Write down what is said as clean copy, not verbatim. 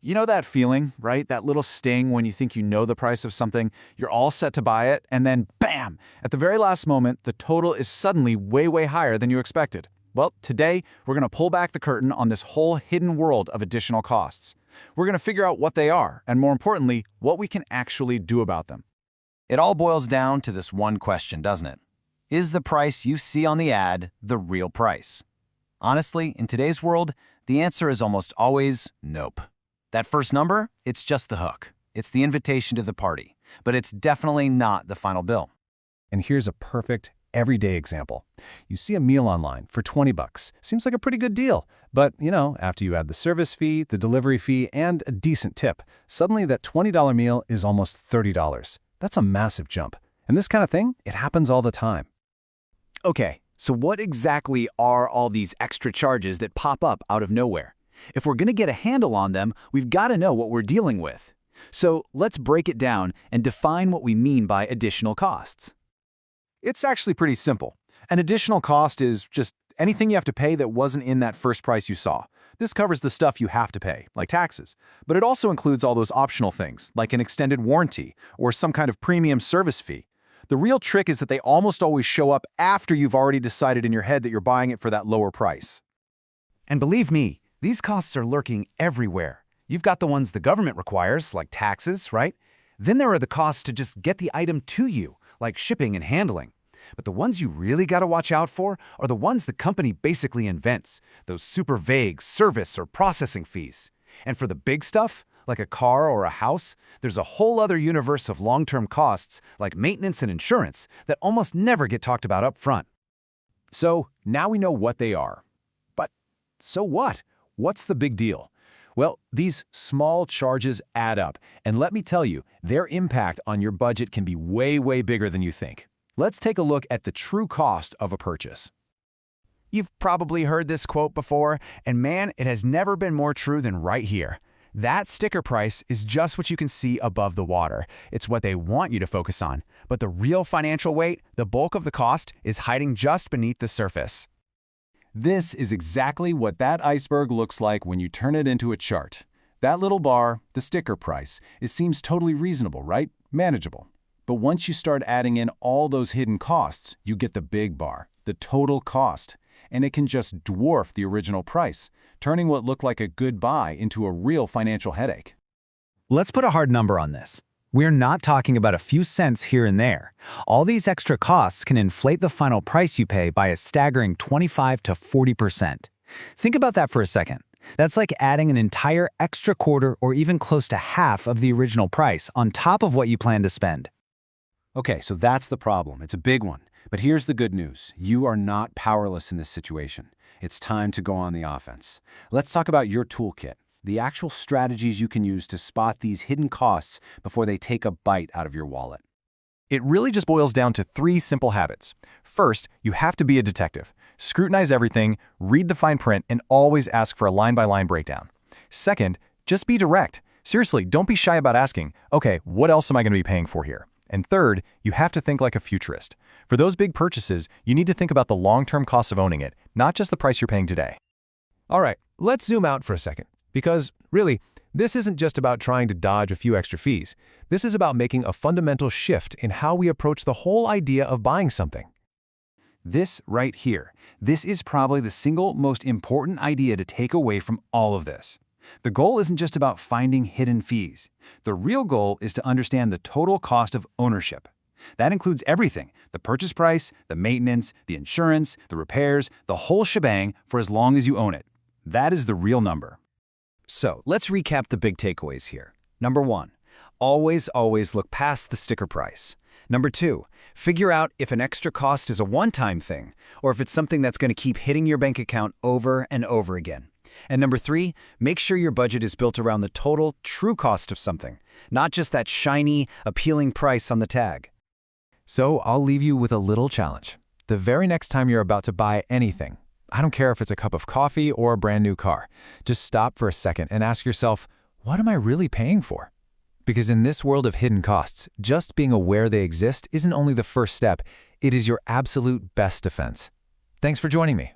You know that feeling, right? That little sting when you think you know the price of something, you're all set to buy it, and then bam! At the very last moment, the total is suddenly way, way higher than you expected. Well, today, we're going to pull back the curtain on this whole hidden world of additional costs. We're going to figure out what they are, and more importantly, what we can actually do about them. It all boils down to this one question, doesn't it? Is the price you see on the ad the real price? Honestly, in today's world, the answer is almost always nope. That first number, it's just the hook. It's the invitation to the party, but it's definitely not the final bill. And here's a perfect, everyday example. You see a meal online for 20 bucks. Seems like a pretty good deal. But, after you add the service fee, the delivery fee, and a decent tip, suddenly that $20 meal is almost $30. That's a massive jump. And this kind of thing, it happens all the time. Okay, so what exactly are all these extra charges that pop up out of nowhere? If we're going to get a handle on them, we've got to know what we're dealing with. So let's break it down and define what we mean by additional costs. It's actually pretty simple. An additional cost is just anything you have to pay that wasn't in that first price you saw. This covers the stuff you have to pay, like taxes. But it also includes all those optional things, like an extended warranty or some kind of premium service fee. The real trick is that they almost always show up after you've already decided in your head that you're buying it for that lower price. And believe me, these costs are lurking everywhere. You've got the ones the government requires, like taxes, right? Then there are the costs to just get the item to you, like shipping and handling. But the ones you really got to watch out for are the ones the company basically invents, those super vague service or processing fees. And for the big stuff, like a car or a house, there's a whole other universe of long-term costs, like maintenance and insurance, that almost never get talked about up front. So now we know what they are. But so what? What's the big deal? Well, these small charges add up, and let me tell you, their impact on your budget can be way, way bigger than you think. Let's take a look at the true cost of a purchase. You've probably heard this quote before, and man, it has never been more true than right here. That sticker price is just what you can see above the water. It's what they want you to focus on. But the real financial weight, the bulk of the cost, is hiding just beneath the surface. This is exactly what that iceberg looks like when you turn it into a chart. That little bar, the sticker price, it seems totally reasonable, right? Manageable. But once you start adding in all those hidden costs, you get the big bar, the total cost. And it can just dwarf the original price, turning what looked like a good buy into a real financial headache. Let's put a hard number on this. We're not talking about a few cents here and there. All these extra costs can inflate the final price you pay by a staggering 25 to 40%. Think about that for a second. That's like adding an entire extra quarter or even close to half of the original price on top of what you plan to spend. Okay, so that's the problem. It's a big one. But here's the good news. You are not powerless in this situation. It's time to go on the offense. Let's talk about your toolkit, the actual strategies you can use to spot these hidden costs before they take a bite out of your wallet. It really just boils down to 3 simple habits. First, you have to be a detective. Scrutinize everything, read the fine print, and always ask for a line-by-line breakdown. Second, just be direct. Seriously, don't be shy about asking, okay, what else am I going to be paying for here? And third, you have to think like a futurist. For those big purchases, you need to think about the long-term costs of owning it, not just the price you're paying today. All right, let's zoom out for a second. Because, really, this isn't just about trying to dodge a few extra fees. This is about making a fundamental shift in how we approach the whole idea of buying something. This right here, this is probably the single most important idea to take away from all of this. The goal isn't just about finding hidden fees. The real goal is to understand the total cost of ownership. That includes everything: the purchase price, the maintenance, the insurance, the repairs, the whole shebang for as long as you own it. That is the real number. So let's recap the big takeaways here. Number 1, always look past the sticker price. Number 2, figure out if an extra cost is a one-time thing or if it's something that's going to keep hitting your bank account over and over again. And number 3, make sure your budget is built around the total, true cost of something, not just that shiny, appealing price on the tag. So I'll leave you with a little challenge. The very next time you're about to buy anything, I don't care if it's a cup of coffee or a brand new car, just stop for a second and ask yourself, what am I really paying for? Because in this world of hidden costs, just being aware they exist isn't only the first step, it is your absolute best defense. Thanks for joining me.